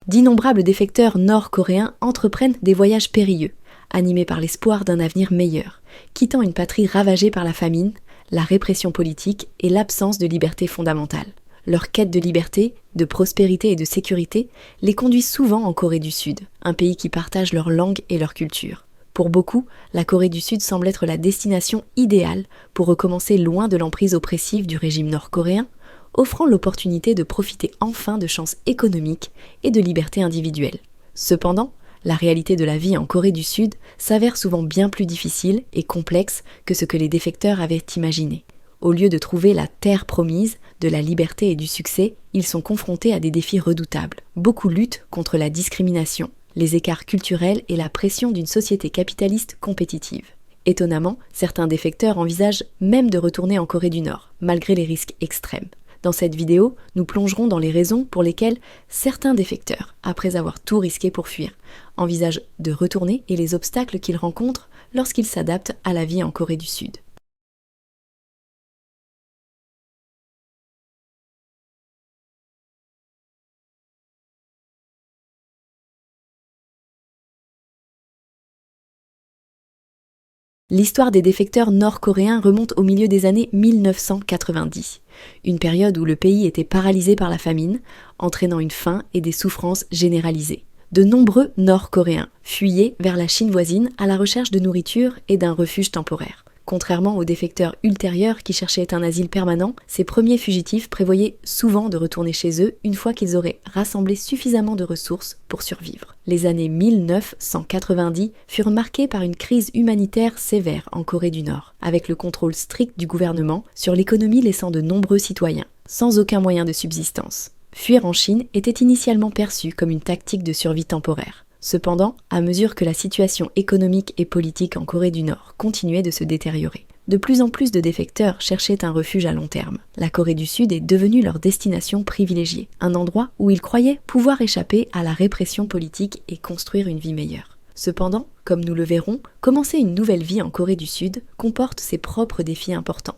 D'innombrables défecteurs nord-coréens entreprennent des voyages périlleux, animés par l'espoir d'un avenir meilleur, quittant une patrie ravagée par la famine, la répression politique et l'absence de liberté fondamentale. Leur quête de liberté, de prospérité et de sécurité les conduit souvent en Corée du Sud, un pays qui partage leur langue et leur culture. Pour beaucoup, la Corée du Sud semble être la destination idéale pour recommencer loin de l'emprise oppressive du régime nord-coréen, offrant l'opportunité de profiter enfin de chances économiques et de liberté individuelle. Cependant, la réalité de la vie en Corée du Sud s'avère souvent bien plus difficile et complexe que ce que les défecteurs avaient imaginé. Au lieu de trouver la terre promise, de la liberté et du succès, ils sont confrontés à des défis redoutables. Beaucoup luttent contre la discrimination, les écarts culturels et la pression d'une société capitaliste compétitive. Étonnamment, certains défecteurs envisagent même de retourner en Corée du Nord, malgré les risques extrêmes. Dans cette vidéo, nous plongerons dans les raisons pour lesquelles certains défecteurs, après avoir tout risqué pour fuir, envisagent de retourner et les obstacles qu'ils rencontrent lorsqu'ils s'adaptent à la vie en Corée du Sud. L'histoire des défecteurs nord-coréens remonte au milieu des années 1990, une période où le pays était paralysé par la famine, entraînant une faim et des souffrances généralisées. De nombreux Nord-Coréens fuyaient vers la Chine voisine à la recherche de nourriture et d'un refuge temporaire. Contrairement aux défecteurs ultérieurs qui cherchaient un asile permanent, ces premiers fugitifs prévoyaient souvent de retourner chez eux une fois qu'ils auraient rassemblé suffisamment de ressources pour survivre. Les années 1990 furent marquées par une crise humanitaire sévère en Corée du Nord, avec le contrôle strict du gouvernement sur l'économie laissant de nombreux citoyens sans aucun moyen de subsistance. Fuir en Chine était initialement perçu comme une tactique de survie temporaire. Cependant, à mesure que la situation économique et politique en Corée du Nord continuait de se détériorer, de plus en plus de défecteurs cherchaient un refuge à long terme. La Corée du Sud est devenue leur destination privilégiée, un endroit où ils croyaient pouvoir échapper à la répression politique et construire une vie meilleure. Cependant, comme nous le verrons, commencer une nouvelle vie en Corée du Sud comporte ses propres défis importants.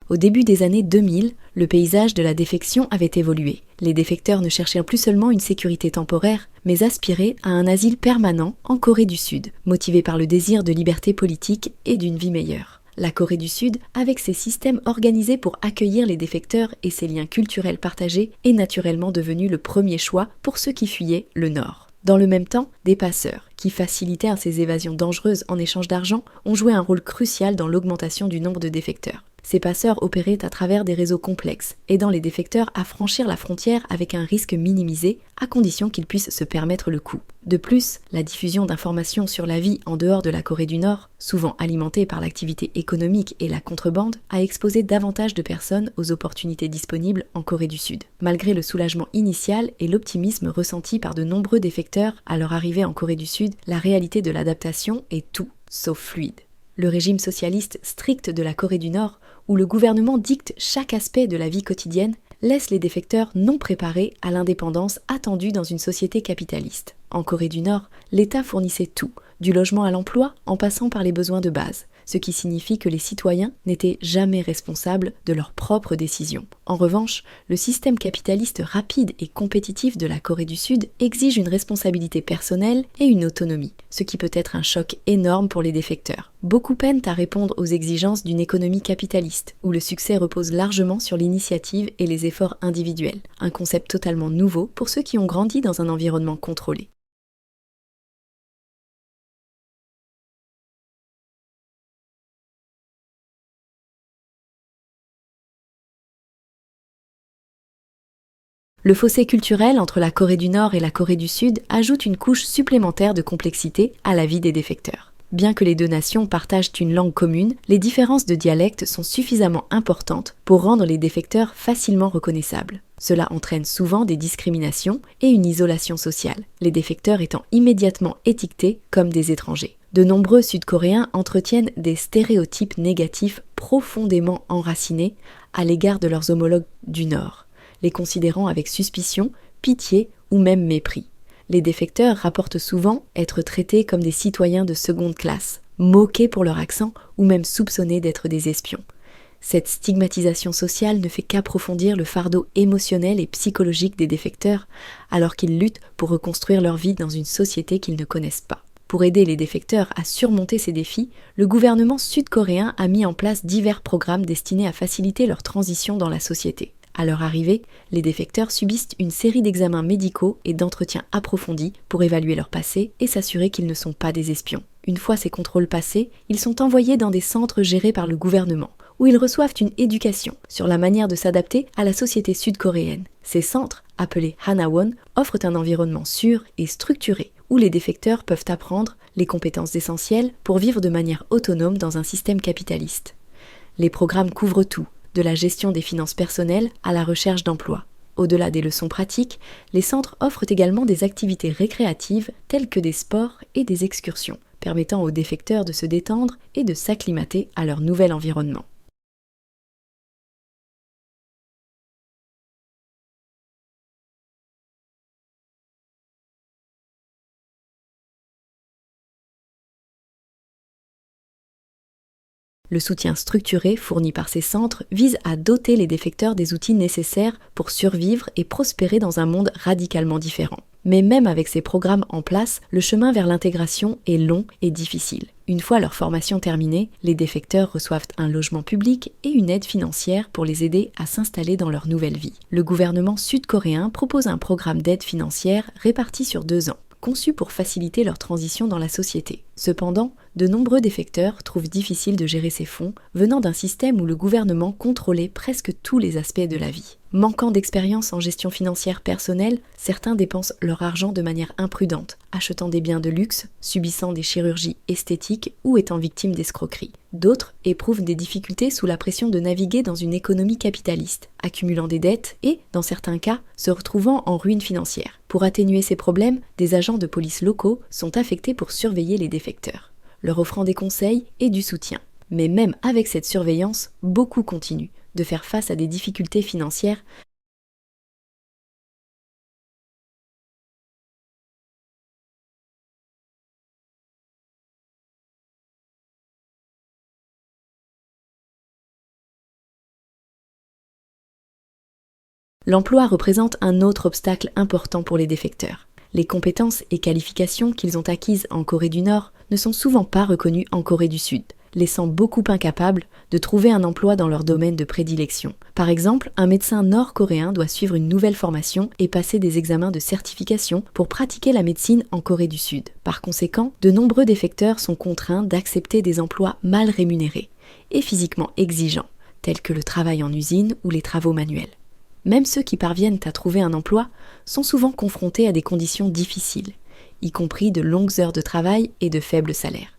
Au début des années 2000, le paysage de la défection avait évolué. Les défecteurs ne cherchaient plus seulement une sécurité temporaire, mais aspiraient à un asile permanent en Corée du Sud, motivés par le désir de liberté politique et d'une vie meilleure. La Corée du Sud, avec ses systèmes organisés pour accueillir les défecteurs et ses liens culturels partagés, est naturellement devenu le premier choix pour ceux qui fuyaient le Nord. Dans le même temps, des passeurs, qui facilitaient ces évasions dangereuses en échange d'argent, ont joué un rôle crucial dans l'augmentation du nombre de défecteurs. Ces passeurs opéraient à travers des réseaux complexes, aidant les défecteurs à franchir la frontière avec un risque minimisé, à condition qu'ils puissent se permettre le coup. De plus, la diffusion d'informations sur la vie en dehors de la Corée du Nord, souvent alimentée par l'activité économique et la contrebande, a exposé davantage de personnes aux opportunités disponibles en Corée du Sud. Malgré le soulagement initial et l'optimisme ressenti par de nombreux défecteurs à leur arrivée en Corée du Sud, la réalité de l'adaptation est tout sauf fluide. Le régime socialiste strict de la Corée du Nord, où le gouvernement dicte chaque aspect de la vie quotidienne, laisse les défecteurs non préparés à l'indépendance attendue dans une société capitaliste. En Corée du Nord, l'État fournissait tout, du logement à l'emploi en passant par les besoins de base, ce qui signifie que les citoyens n'étaient jamais responsables de leurs propres décisions. En revanche, le système capitaliste rapide et compétitif de la Corée du Sud exige une responsabilité personnelle et une autonomie, ce qui peut être un choc énorme pour les défecteurs. Beaucoup peinent à répondre aux exigences d'une économie capitaliste, où le succès repose largement sur l'initiative et les efforts individuels, un concept totalement nouveau pour ceux qui ont grandi dans un environnement contrôlé. Le fossé culturel entre la Corée du Nord et la Corée du Sud ajoute une couche supplémentaire de complexité à la vie des défecteurs. Bien que les deux nations partagent une langue commune, les différences de dialecte sont suffisamment importantes pour rendre les défecteurs facilement reconnaissables. Cela entraîne souvent des discriminations et une isolation sociale, les défecteurs étant immédiatement étiquetés comme des étrangers. De nombreux Sud-Coréens entretiennent des stéréotypes négatifs profondément enracinés à l'égard de leurs homologues du Nord, les considérant avec suspicion, pitié ou même mépris. Les défecteurs rapportent souvent être traités comme des citoyens de seconde classe, moqués pour leur accent ou même soupçonnés d'être des espions. Cette stigmatisation sociale ne fait qu'approfondir le fardeau émotionnel et psychologique des défecteurs, alors qu'ils luttent pour reconstruire leur vie dans une société qu'ils ne connaissent pas. Pour aider les défecteurs à surmonter ces défis, le gouvernement sud-coréen a mis en place divers programmes destinés à faciliter leur transition dans la société. À leur arrivée, les défecteurs subissent une série d'examens médicaux et d'entretiens approfondis pour évaluer leur passé et s'assurer qu'ils ne sont pas des espions. Une fois ces contrôles passés, ils sont envoyés dans des centres gérés par le gouvernement, où ils reçoivent une éducation sur la manière de s'adapter à la société sud-coréenne. Ces centres, appelés Hanawon, offrent un environnement sûr et structuré, où les défecteurs peuvent apprendre les compétences essentielles pour vivre de manière autonome dans un système capitaliste. Les programmes couvrent tout, de la gestion des finances personnelles à la recherche d'emploi. Au-delà des leçons pratiques, les centres offrent également des activités récréatives telles que des sports et des excursions, permettant aux défecteurs de se détendre et de s'acclimater à leur nouvel environnement. Le soutien structuré fourni par ces centres vise à doter les défecteurs des outils nécessaires pour survivre et prospérer dans un monde radicalement différent. Mais même avec ces programmes en place, le chemin vers l'intégration est long et difficile. Une fois leur formation terminée, les défecteurs reçoivent un logement public et une aide financière pour les aider à s'installer dans leur nouvelle vie. Le gouvernement sud-coréen propose un programme d'aide financière réparti sur 2 ans, conçu pour faciliter leur transition dans la société. Cependant, de nombreux défecteurs trouvent difficile de gérer ces fonds, venant d'un système où le gouvernement contrôlait presque tous les aspects de la vie. Manquant d'expérience en gestion financière personnelle, certains dépensent leur argent de manière imprudente, achetant des biens de luxe, subissant des chirurgies esthétiques ou étant victimes d'escroqueries. D'autres éprouvent des difficultés sous la pression de naviguer dans une économie capitaliste, accumulant des dettes et, dans certains cas, se retrouvant en ruine financière. Pour atténuer ces problèmes, des agents de police locaux sont affectés pour surveiller les défecteurs, leur offrant des conseils et du soutien. Mais même avec cette surveillance, beaucoup continuent de faire face à des difficultés financières. L'emploi représente un autre obstacle important pour les défecteurs. Les compétences et qualifications qu'ils ont acquises en Corée du Nord ne sont souvent pas reconnues en Corée du Sud, laissant beaucoup incapables de trouver un emploi dans leur domaine de prédilection. Par exemple, un médecin nord-coréen doit suivre une nouvelle formation et passer des examens de certification pour pratiquer la médecine en Corée du Sud. Par conséquent, de nombreux défecteurs sont contraints d'accepter des emplois mal rémunérés et physiquement exigeants, tels que le travail en usine ou les travaux manuels. Même ceux qui parviennent à trouver un emploi sont souvent confrontés à des conditions difficiles, y compris de longues heures de travail et de faibles salaires.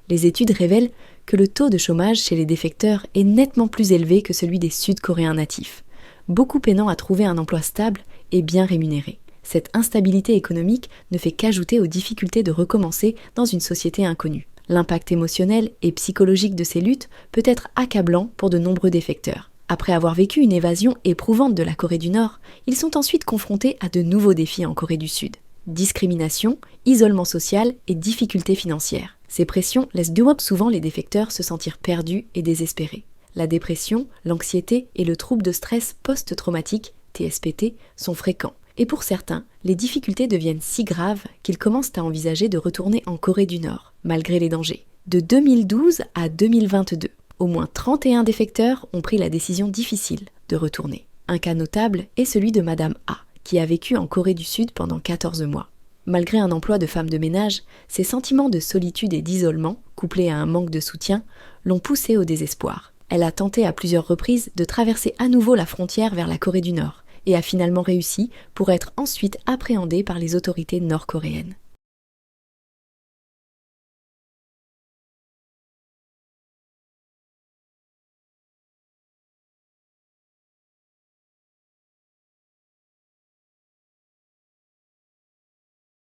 Les études révèlent que le taux de chômage chez les défecteurs est nettement plus élevé que celui des Sud-Coréens natifs, beaucoup peinant à trouver un emploi stable et bien rémunéré. Cette instabilité économique ne fait qu'ajouter aux difficultés de recommencer dans une société inconnue. L'impact émotionnel et psychologique de ces luttes peut être accablant pour de nombreux défecteurs. Après avoir vécu une évasion éprouvante de la Corée du Nord, ils sont ensuite confrontés à de nouveaux défis en Corée du Sud. Discrimination, isolement social et difficultés financières. Ces pressions laissent souvent les défecteurs se sentir perdus et désespérés. La dépression, l'anxiété et le trouble de stress post-traumatique, TSPT, sont fréquents. Et pour certains, les difficultés deviennent si graves qu'ils commencent à envisager de retourner en Corée du Nord, malgré les dangers. De 2012 à 2022, au moins 31 défecteurs ont pris la décision difficile de retourner. Un cas notable est celui de Madame A, qui a vécu en Corée du Sud pendant 14 mois. Malgré un emploi de femme de ménage, ses sentiments de solitude et d'isolement, couplés à un manque de soutien, l'ont poussée au désespoir. Elle a tenté à plusieurs reprises de traverser à nouveau la frontière vers la Corée du Nord et a finalement réussi pour être ensuite appréhendée par les autorités nord-coréennes.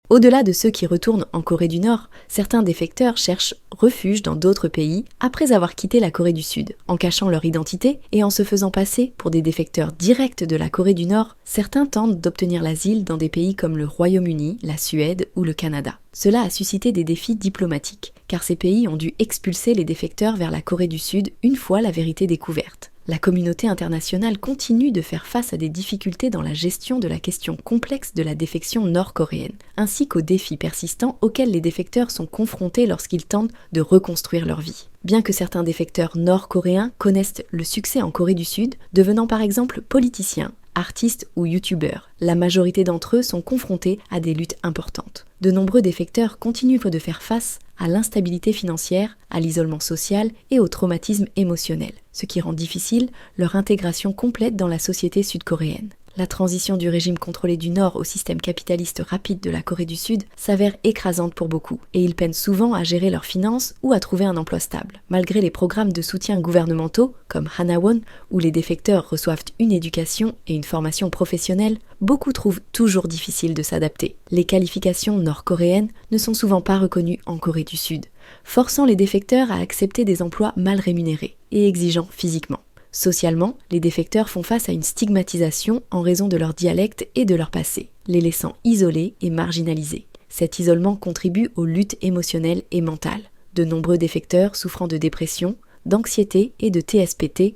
Au-delà de ceux qui retournent en Corée du Nord, certains défecteurs cherchent refuge dans d'autres pays après avoir quitté la Corée du Sud. En cachant leur identité et en se faisant passer pour des défecteurs directs de la Corée du Nord, certains tentent d'obtenir l'asile dans des pays comme le Royaume-Uni, la Suède ou le Canada. Cela a suscité des défis diplomatiques, car ces pays ont dû expulser les défecteurs vers la Corée du Sud une fois la vérité découverte. La communauté internationale continue de faire face à des difficultés dans la gestion de la question complexe de la défection nord-coréenne, ainsi qu'aux défis persistants auxquels les défecteurs sont confrontés lorsqu'ils tentent de reconstruire leur vie. Bien que certains défecteurs nord-coréens connaissent le succès en Corée du Sud, devenant par exemple politiciens, artistes ou youtubeurs, la majorité d'entre eux sont confrontés à des luttes importantes. De nombreux défecteurs continuent de faire face à l'instabilité financière, à l'isolement social et au traumatisme émotionnel, ce qui rend difficile leur intégration complète dans la société sud-coréenne. La transition du régime contrôlé du Nord au système capitaliste rapide de la Corée du Sud s'avère écrasante pour beaucoup, et ils peinent souvent à gérer leurs finances ou à trouver un emploi stable. Malgré les programmes de soutien gouvernementaux, comme Hanawon, où les défecteurs reçoivent une éducation et une formation professionnelle, beaucoup trouvent toujours difficile de s'adapter. Les qualifications nord-coréennes ne sont souvent pas reconnues en Corée du Sud, forçant les défecteurs à accepter des emplois mal rémunérés et exigeants physiquement. Socialement, les défecteurs font face à une stigmatisation en raison de leur dialecte et de leur passé, les laissant isolés et marginalisés. Cet isolement contribue aux luttes émotionnelles et mentales. De nombreux défecteurs souffrant de dépression, d'anxiété et de TSPT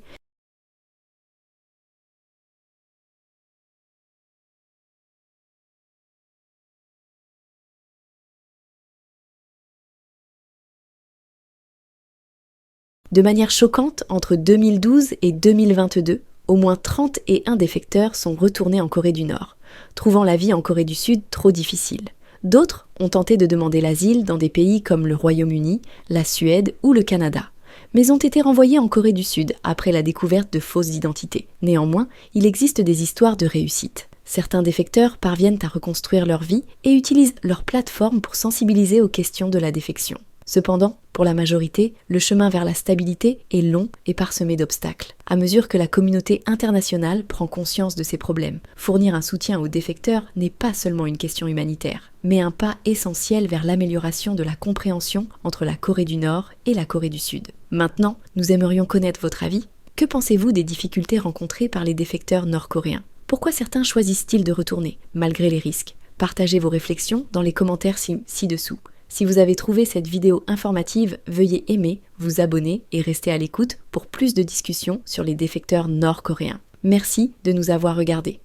De manière choquante, entre 2012 et 2022, au moins 31 défecteurs sont retournés en Corée du Nord, trouvant la vie en Corée du Sud trop difficile. D'autres ont tenté de demander l'asile dans des pays comme le Royaume-Uni, la Suède ou le Canada, mais ont été renvoyés en Corée du Sud après la découverte de fausses identités. Néanmoins, il existe des histoires de réussite. Certains défecteurs parviennent à reconstruire leur vie et utilisent leur plateforme pour sensibiliser aux questions de la défection. Cependant, pour la majorité, le chemin vers la stabilité est long et parsemé d'obstacles. À mesure que la communauté internationale prend conscience de ces problèmes, fournir un soutien aux défecteurs n'est pas seulement une question humanitaire, mais un pas essentiel vers l'amélioration de la compréhension entre la Corée du Nord et la Corée du Sud. Maintenant, nous aimerions connaître votre avis. Que pensez-vous des difficultés rencontrées par les défecteurs nord-coréens ? Pourquoi certains choisissent-ils de retourner, malgré les risques ? Partagez vos réflexions dans les commentaires ci-dessous. Si vous avez trouvé cette vidéo informative, veuillez aimer, vous abonner et rester à l'écoute pour plus de discussions sur les défecteurs nord-coréens. Merci de nous avoir regardés.